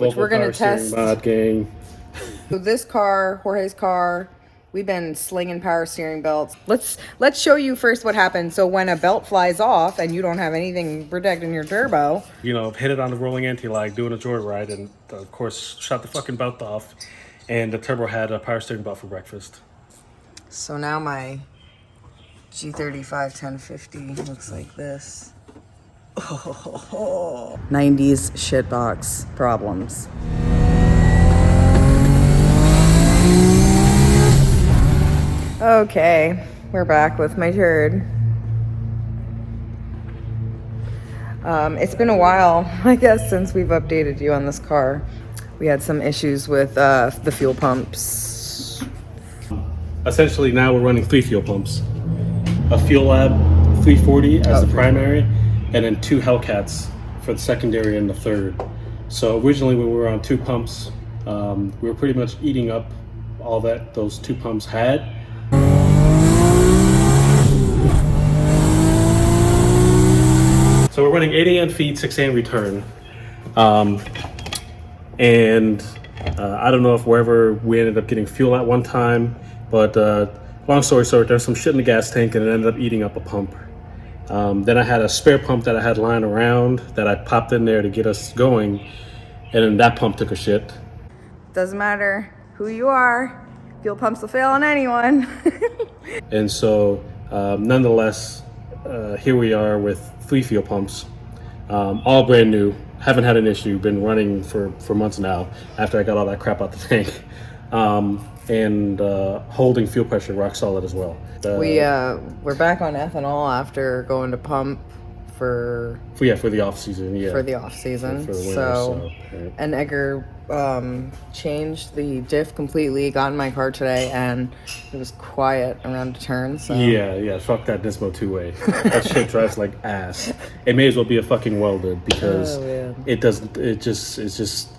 which we're going to test. Mod gang. So this car, Jorge's car, we've been slinging power steering belts. Let's show you first what happens. So when a belt flies off and you don't have anything protecting your turbo, You know, hit it on the rolling anti-lag, doing a joyride, and of course shot the fucking belt off. And the turbo had a power steering belt for breakfast. so now my G35 1050 looks like this. 90s shitbox problems. Okay, we're back with my turd. It's been a while, I guess, since we've updated you on this car. We had some issues with the fuel pumps. Essentially, now we're running 3 fuel pumps. A Fuel Lab 340 as the primary, and then 2 Hellcats for the secondary and the third. So originally when we were on 2 pumps, we were pretty much eating up all that those 2 pumps had. So we're running 8 a.m. feed, 6 a.m. return. And I don't know if wherever we ended up getting fuel at one time, but long story short, there's some shit in the gas tank and it ended up eating up a pump. Then I had a spare pump that I had lying around that I popped in there to get us going, and then that pump took a shit. Doesn't matter who you are, fuel pumps will fail on anyone. And so nonetheless, here we are with 3 fuel pumps, all brand new, haven't had an issue, been running for months now after I got all that crap out the tank. And holding fuel pressure rock solid as well. We're back on ethanol after going to pump for the off season. Yeah, for the off season. For the winter, so yeah. And Edgar changed the diff completely. Got in my car today and it was quiet around a turn. So Yeah. Fuck that Nismo 2-way. That shit drives like ass. It may as well be a fucking welded because it doesn't. It's just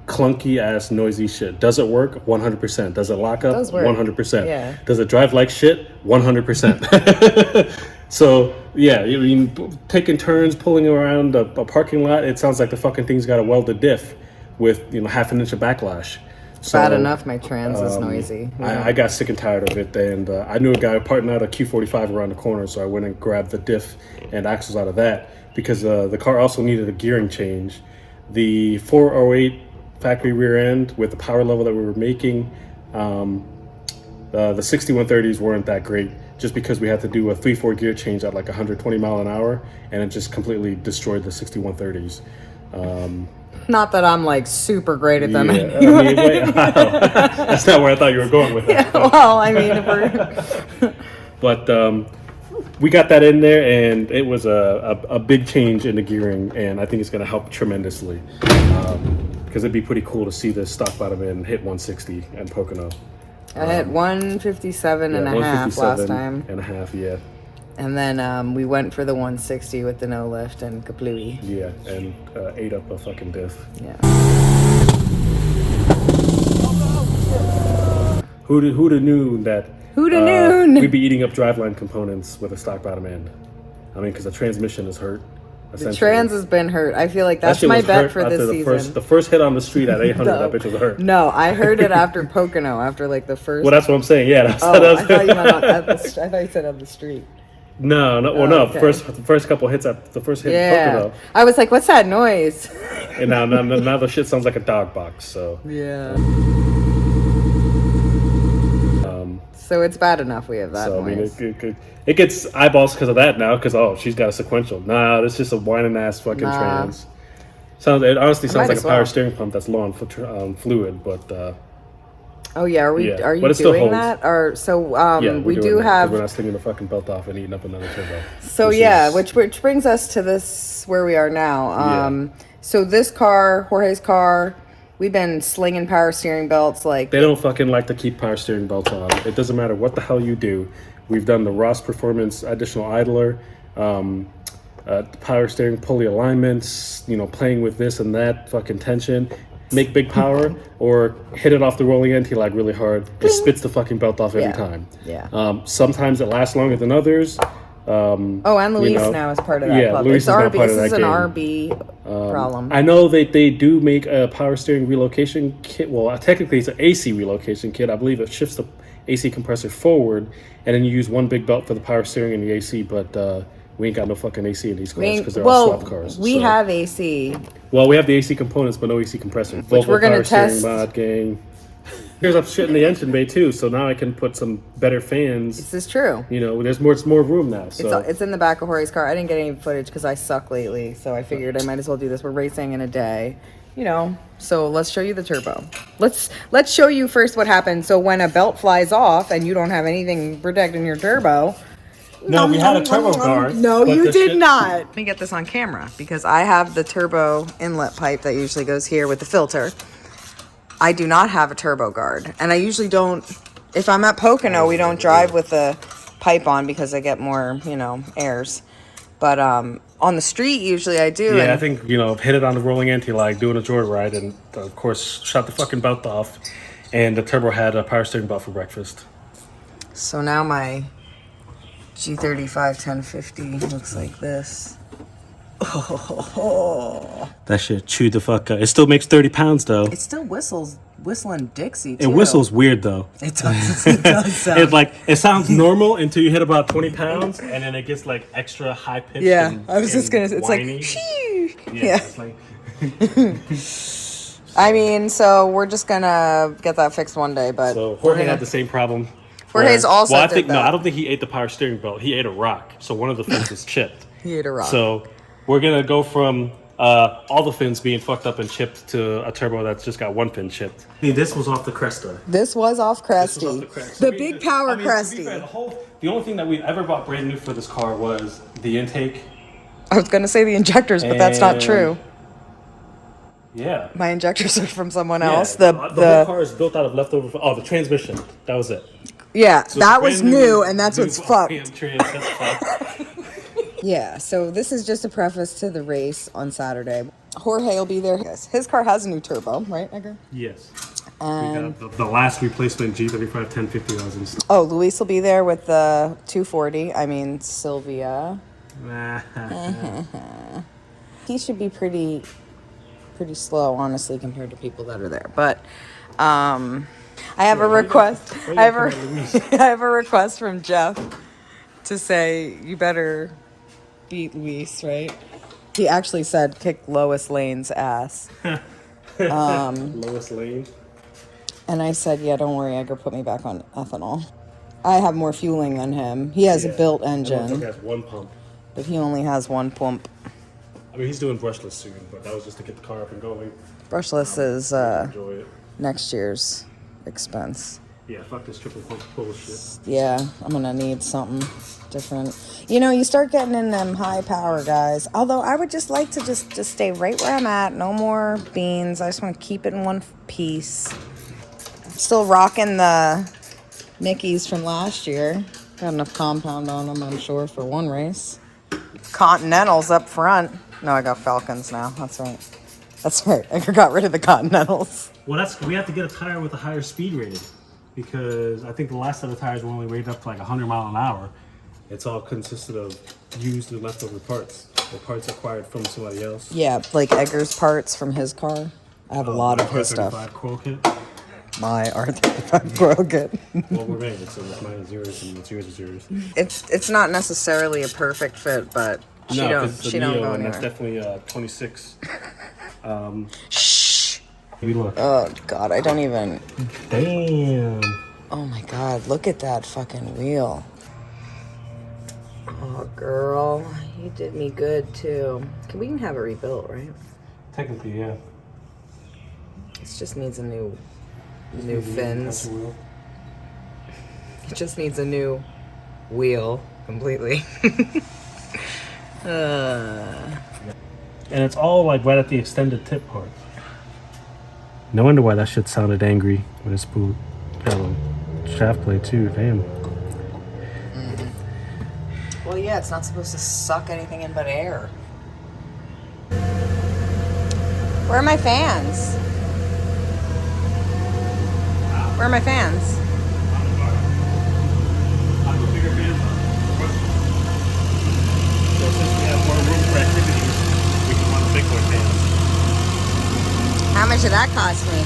clunky ass noisy shit. Does it work? 100%. Does it lock up? 100%. Yeah. Does it drive like shit? 100%. So yeah, I mean, taking turns, pulling around a parking lot, it sounds like the fucking thing's got a welded diff with half an inch of backlash. So, bad enough my trans is noisy. I got sick and tired of it, and I knew a guy parting out a Q45 around the corner, so I went and grabbed the diff and axles out of that because the car also needed a gearing change. The 408 factory rear end with the power level that we were making, the 6130s weren't that great just because we had to do a 3/4 gear change at like 120 mile an hour, and it just completely destroyed the 6130s. Not that I'm like super great at them. Yeah, Anyway. I mean, wait, that's not where I thought you were going with that. Yeah, well, I mean, if we're But we got that in there, and it was a big change in the gearing, and I think it's going to help tremendously. Because it'd be pretty cool to see this stock bottom end hit 160 and Pocono. I hit 157 and a half last time. And a half, yeah. And then we went for the 160 with the no lift and kaplooey. Yeah, and ate up a fucking diff. Yeah. Who'da knew that? Who'da known? We'd be eating up driveline components with a stock bottom end. I mean, because the transmission is hurt. The trans has been hurt. I feel like that's my bet for this season. The first hit on the street at 800, that bitch was hurt. No, I heard it after Pocono, after like the first. Well, that's what I'm saying. Yeah, I thought you meant I thought you said on the street. No. Well, okay. The first couple hits at the first hit in Pocono. I was like, "What's that noise?" And now the shit sounds like a dog box. So yeah. So it's bad enough we have that noise. I mean, it gets eyeballs because of that now. Because she's got a sequential. Nah, it's just a whining ass fucking trans. It honestly sounds like a power steering pump that's low on fluid, but. Oh yeah, are you doing that? Or so we do have. We're not sticking the fucking belt off and eating up another turbo. So which brings us to this where we are now. So this car, Jorge's car, we've been slinging power steering belts like. They don't fucking like to keep power steering belts on. It doesn't matter what the hell you do. We've done the Ross Performance additional idler, power steering pulley alignments. Playing with this and that fucking tension. Make big power or hit it off the rolling anti-lag really hard. It spits the fucking belt off every time. Yeah. Sometimes it lasts longer than others. Oh, and Luis now is part of that club. Luis It's is now RB. part This of is that an game. RB problem. I know that they do make a power steering relocation kit. Well, technically it's an AC relocation kit. I believe it shifts the AC compressor forward, and then you use one big belt for the power steering and the AC. But we ain't got no fucking AC in these cars because they're all swap cars. We have AC. Well, we have the AC components, but no AC compressor. Which Volvo we're gonna power steering test. mod gang. Here's up shit in the engine bay too, so now I can put some better fans. This is true. You know, there's more room now. So It's in the back of Jorge's car. I didn't get any footage because I suck lately, so I figured I might as well do this. We're racing in a day, you know. So let's show you the turbo. Let's show you first what happens. So when a belt flies off and you don't have anything protecting your turbo. no, we had a turbo guard. No, but you the did shit- not. Let me get this on camera because I have the turbo inlet pipe that usually goes here with the filter. I do not have a turbo guard, and I usually don't. If I'm at Pocono, we don't drive with the pipe on because I get more, you know, airs. But on the street, usually I do. Yeah, and I think, you know, hit it on the rolling anti-lag, doing a joyride, and of course, shut the fucking belt off. And the turbo had a power steering belt for breakfast. So now my G35 1050 looks like this. Oh. That shit chewed the fuck up. It still makes 30 pounds though. It still whistling Dixie too. It whistles weird though. It does. It does sound. It sounds normal until you hit about 20 pounds, and then it gets like extra high pitched. Yeah, I was just gonna say it's whiny. like. Shee. Yeah. It's like, I mean, so we're just gonna get that fixed one day, but So Jorge had the same problem. Jorge's also Well, I did think no, that. I don't think he ate the power steering belt. He ate a rock. So one of the fins is chipped. He ate a rock. So we're gonna go from all the fins being fucked up and chipped to a turbo that's just got one fin chipped. I mean, this was off the Cresta. This was off This Cresty. was off the Cresta. The I mean, big power to be Cresty. fair, the only thing that we've ever bought brand new for this car was the intake. I was gonna say the injectors, but that's not And- true. Yeah. My injectors are from someone Yeah, else. the whole car is built out of leftover. Oh, the transmission. That was it. Yeah, So that it's was brand new, and that's new what's fucked. trans, that's fucked. Yeah, so this is just a preface to the race on Saturday. Jorge will be there. His car has a new turbo, right, Edgar? Yes. And We got the last replacement G35 1050 that was installed. oh, Luis will be there with the 240. I mean, Sylvia. He should be pretty slow, honestly, compared to people that are there. But I have a request. I have a request from Jeff to say you better beat Luis, right? He actually said kick Lois Lane's ass. Lois Lane. And I said, yeah, don't worry, Edgar put me back on ethanol. I have more fueling than him. He has a built It engine, has one pump. but he only has one pump. I mean, he's doing brushless soon, but that was just to get the car up and going. Brushless is Enjoy it. next year's expense. Yeah, fuck this triple pump bullshit. Yeah, I'm gonna need something different. You know, you start getting in them high power guys. Although I would just like to just stay right where I'm at. No more beans. I just want to keep it in one piece. Still rocking the Mickeys from last year. Got enough compound on them, I'm sure, for one race. Continentals up front. No, I got Falcons now. That's right. That's right. I got rid of the Continentals. Well, we have to get a tire with a higher speed rating because I think the last set of tires were only rated up to like 100 mile an hour. It's all consisted of used and leftover parts or parts acquired from somebody else. Yeah, like Edgar's parts from his car. I have a lot of his stuff. R35 coil kit. My R35 coil kit. Well, we're made, so it's mine is yours and it's yours is yours. It's not necessarily a perfect fit, but she No, don't 'cause it's a she don't Neo, go and that's anywhere. definitely 26. Shh. Maybe look. Oh God, I don't even. Damn. Oh my God, look at that fucking wheel. Oh girl, you did me good too. We can have it rebuilt, right? Technically, yeah. It just needs a new fins. It just needs a new wheel completely. And it's all like right at the extended tip part. No wonder why that shit sounded angry when it's spooled. Got a shaft plate too, damn. Well, yeah, it's not supposed to suck anything in but air. Where are my fans? Where are my fans? So since we have more room for activities, we can run the big boy fans. How much did that cost me?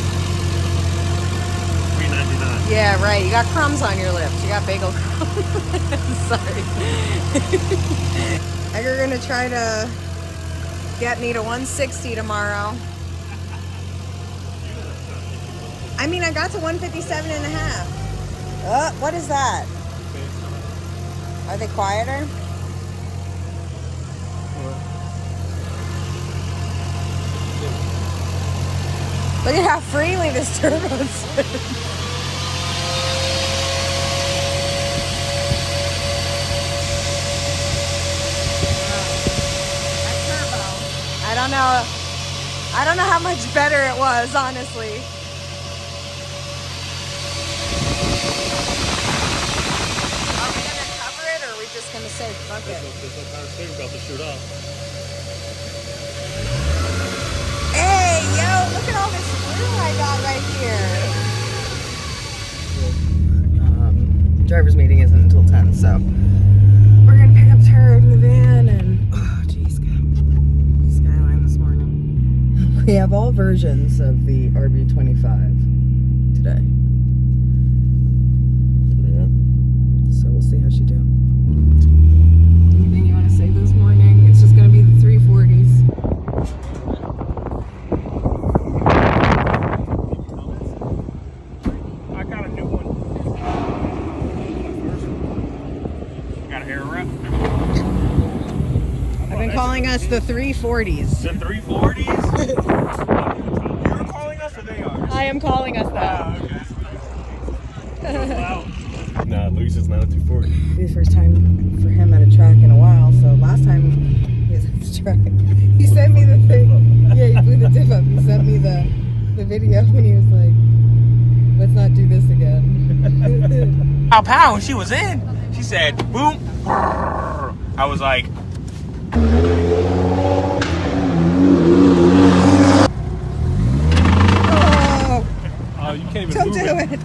$3.99. Yeah, right. You got crumbs on your lips. You got bagel crumbs. Sorry. You're gonna try to get me to 160 tomorrow. I mean, I got to 157 and a half. What is that? Are they quieter? Look at how freely this turbo spins. I don't know how much better it was, honestly. Are we gonna cover it, or are we just gonna say fuck it? There's no power steering about to shoot off. Hey, yo, look at all this room I got right here. Driver's meeting isn't until 10, so we're gonna pick up Turd in the van and Skyline this morning. We have all versions of the RB25 today. Yeah. So we'll see how she do. Anything you want to say this morning? It's just gonna be the 340s. I got a new one. Got a hair wrap. I've been calling us the 340s. The 340s? You're calling us or they are? I am calling us that. Wow. Nah, Luis is not a 240. It'll be the first time for him at a track in a while. So last time he was at the track, he sent me the thing. Yeah, he blew the diff up. He sent me the video when he was like, "Let's not do this again." Pow pow, and she was in. She said, boom. I was like, Oh, You can't even don't move do it.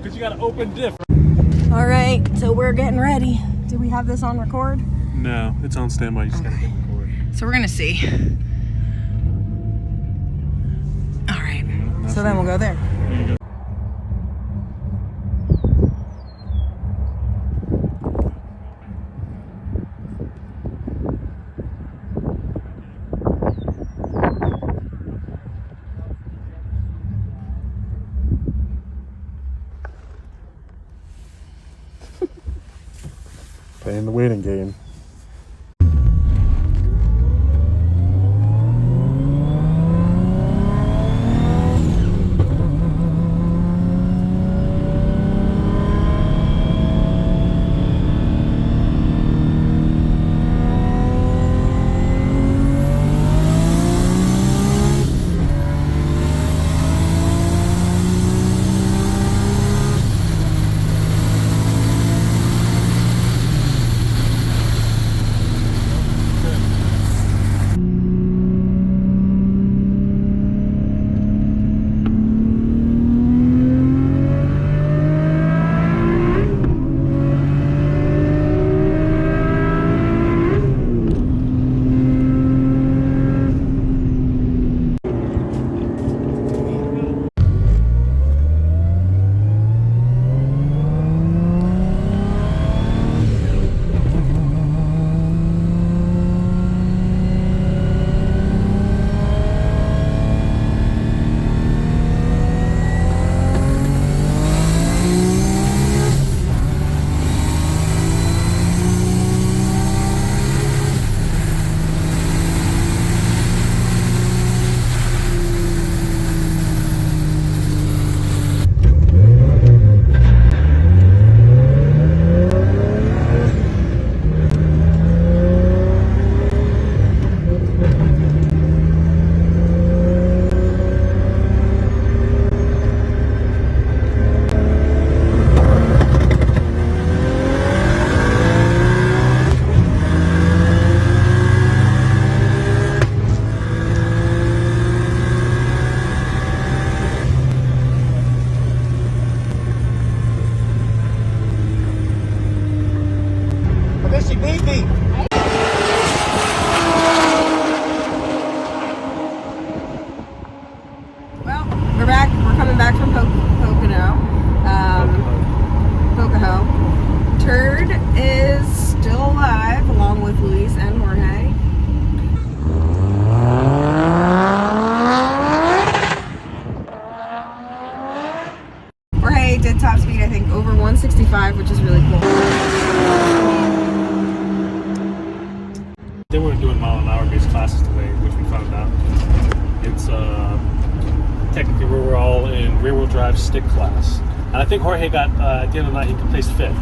Because you got an open diff. All right, so we're getting ready. Do we have this on record? No, it's on standby. You just gotta hit record. So we're gonna see. All right, so then we'll go there. Playing the waiting game. weren't doing mile-an-hour based classes today, which we found out. It's technically we were all in rear-wheel drive stick class, and I think Jorge got at the end of the night he placed 5th.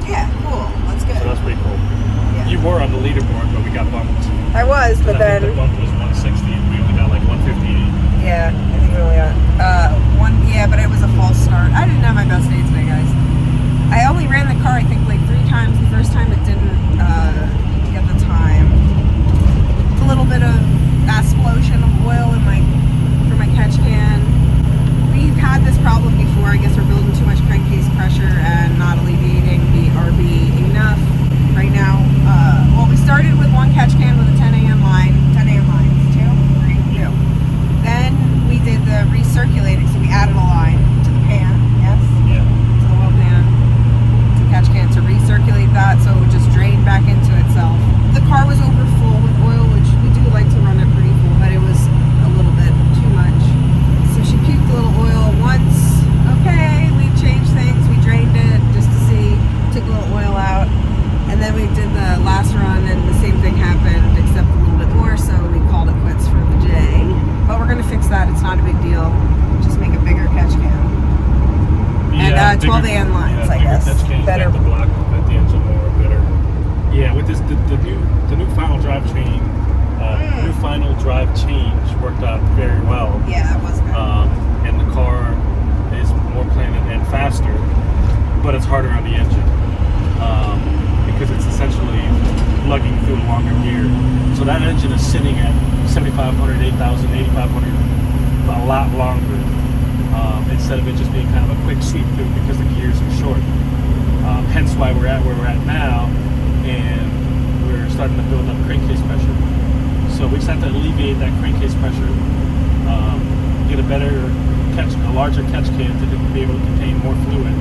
Yeah, cool. That's good. So that's pretty cool. Yeah. You were on the leaderboard, but we got bumped. I was, but I then think the bump was 160, and we only got like 158. yeah, I think we only got one. Yeah, but it was a false start. I didn't have my best day today, guys. I only ran the car I think like 3 times. The first time it didn't get the time. A little bit of explosion of oil in for my catch can. We've had this problem before. I guess we're building too much crankcase pressure and not alleviating the RB enough right now. Well, we started with 1 catch can with a 10 a.m. line. 10 a.m. lines. 2, 3, 2. Then we did the recirculating, so we added a line to the pan. Yes. Yeah. To the oil pan. To catch can to recirculate that, so it would just drain back into itself. The car was over full with oil, which we do like to run it pretty full, but it was a little bit too much. So she puked a little oil once. Okay, we changed things. We drained it just to see. Took a little oil out. And then we did the last run and the same thing happened, except a little bit more, so we called it quits for the day. But we're going to fix that. It's not a big deal. Just make a bigger catch can. Yeah, and 12 AN lines, I bigger guess. catch can, Better. the block at the engine more better. Yeah, with this the new final drivetrain, new final drive change worked out very well. Yeah, that was good. And the car is more planted and faster, but it's harder on the engine because it's essentially lugging through a longer gear. So that engine is sitting at 7,500, 8,000, 8,500 a lot longer instead of it just being kind of a quick sweep through because the gears are short. Hence why we're at where we're at now, and we're starting to build up crankcase pressure. So we just have to alleviate that crankcase pressure, get a larger catch can to be able to contain more fluid,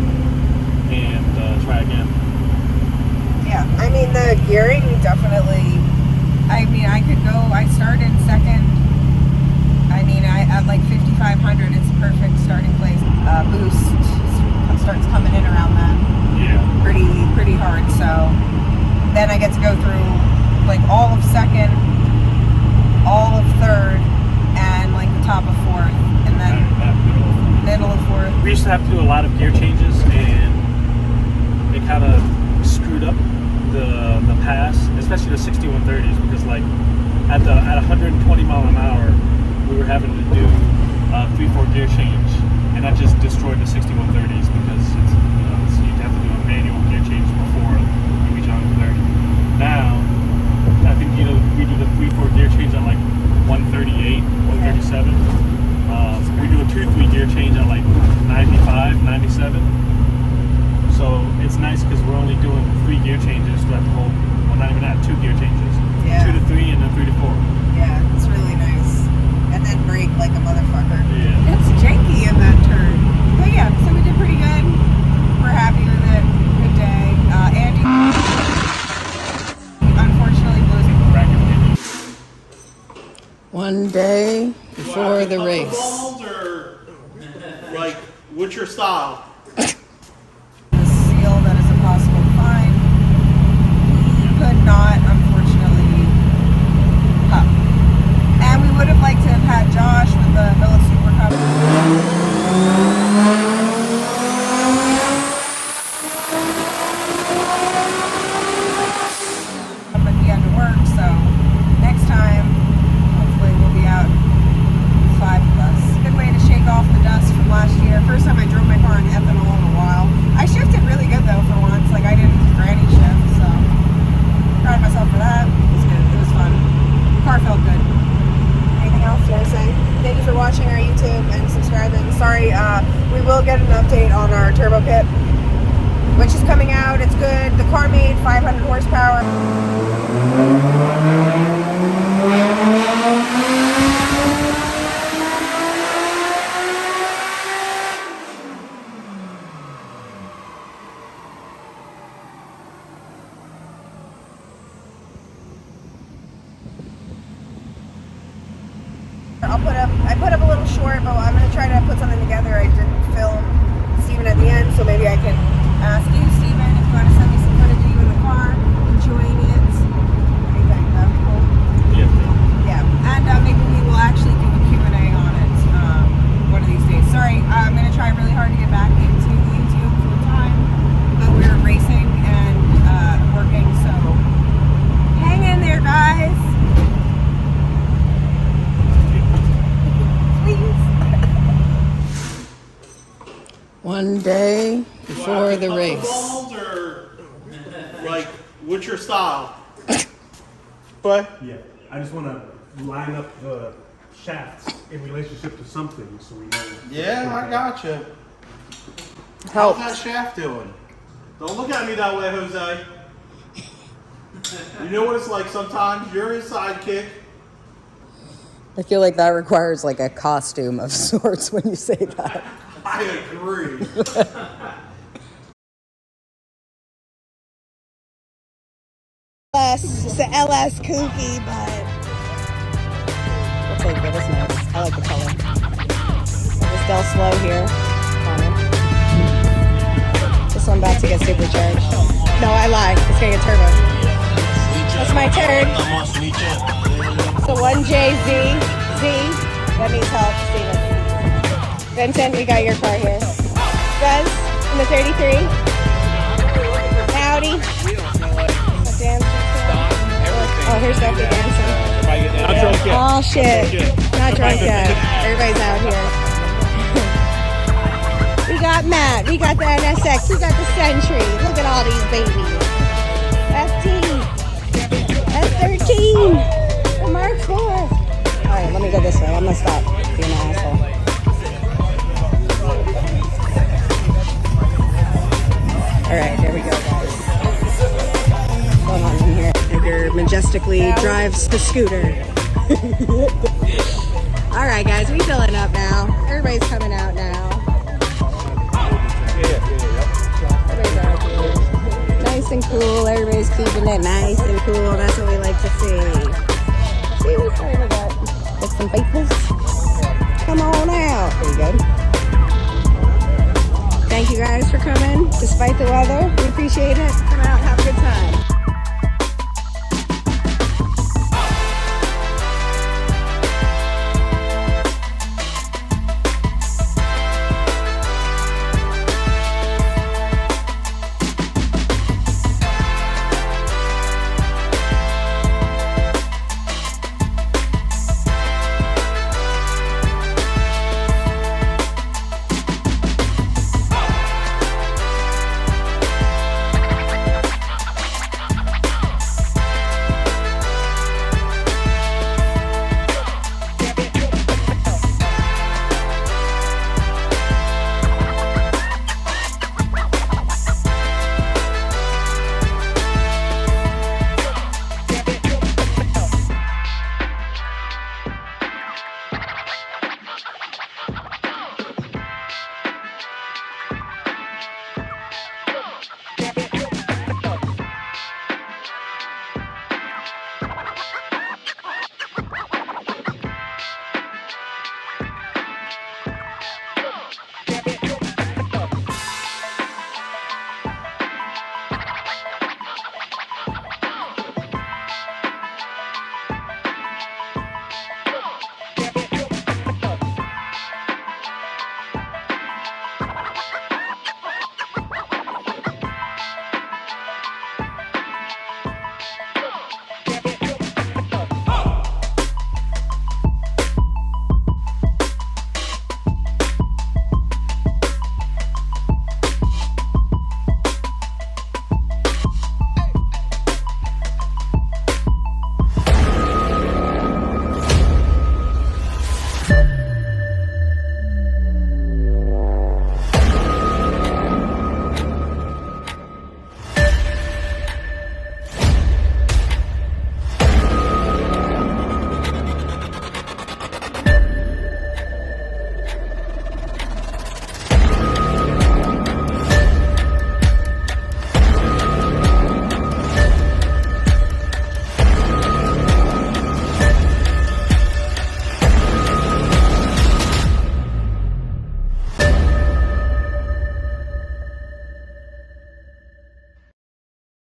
and try again. Yeah, I mean the gearing definitely. I mean I started second. I mean at like 5,500, it's a perfect starting place. Boost starts coming in around that. Yeah. Pretty hard. So then I get to go through like all of second, all of third, and like the top of fourth, and then middle of fourth. We used to have to do a lot of gear changes, and it kind of screwed up the pass, especially the 6130s, because like at 120 mile an hour, we were having to do a 3/4 gear change, and that just destroyed the 6130s because it's, you'd have to do a manual gear change before you reach 130. Now, I think we do the 3/4 gear change at like 138, 137. We do a 2/3 gear change at like 95, 97. So it's nice because we're only doing 3 gear changes throughout the whole. Well, not even that, 2 gear changes. Yeah. 2 to 3 and then 3 to 4. Yeah, it's really nice. And then brake like a motherfucker. Yeah. It's janky in that turn. But yeah, so we did pretty good. We're happy with it. Good day. Andy unfortunately blew his One day before the race. Balls or like, what's your style? seal that is impossible to find. He could not, unfortunately, cup. And we would have liked to have had Josh with the Villa Super Cup. But he had to work, so next time, hopefully we'll be out 5 of us. Good way to shake off the dust from last year. First time I drove my car in ethanol in a while. I shifted really good though for once. Like I didn't granny shift, so proud of myself for that. It was good. It was fun. The car felt good. Anything else you want to say? Thank you for watching our YouTube and subscribing. Sorry, we will get an update on our turbo kit, which is coming out. It's good. The car made 500 horsepower. I put up a little short, but I'm going to try to put something together. I didn't film Steven at the end, so maybe I can ask you, Steven, if you want to send me some footage of you in the car, enjoying it. What do you think? That would be cool. One day before the Cut race. balls or like, what's your style? But Yeah, I just want to line up the shafts in relationship to something so we know. yeah, I gotcha. Help. How's that shaft doing? Don't look at me that way, Jose. You know what it's like sometimes? You're his sidekick. I feel like that requires like a costume of sorts when you say that. I agree. It's an LS kooky, but we'll take it. It's nice. I like the color. This Del Slow here. This one about to get supercharged. No, I lied. It's gonna get turbo. That's my turd. So 1JZ. Z. That needs help, Steven. Vincent, we got your car here. Buzz in the 33. Howdy. Oh, here's Duffy dancing. Not drunk yet. Oh, shit. Not drunk yet. Everybody's out here. We got Matt. We got the NSX. We got the Century. Look at all these babies. FT. F13. The Mark IV. All right, let me go this way. I'm going to stop being an asshole. All right, there we go, guys. What's going on in here? Edgar majestically drives the scooter. All right, guys, we filling up now. Everybody's coming out now. Everybody's out here. Nice and cool. Everybody's keeping it nice and cool. That's what we like to see. See, we finally got some peoples. Come on out. There you go. Thank you guys for coming, despite the weather. We appreciate it. Come out, have a good time.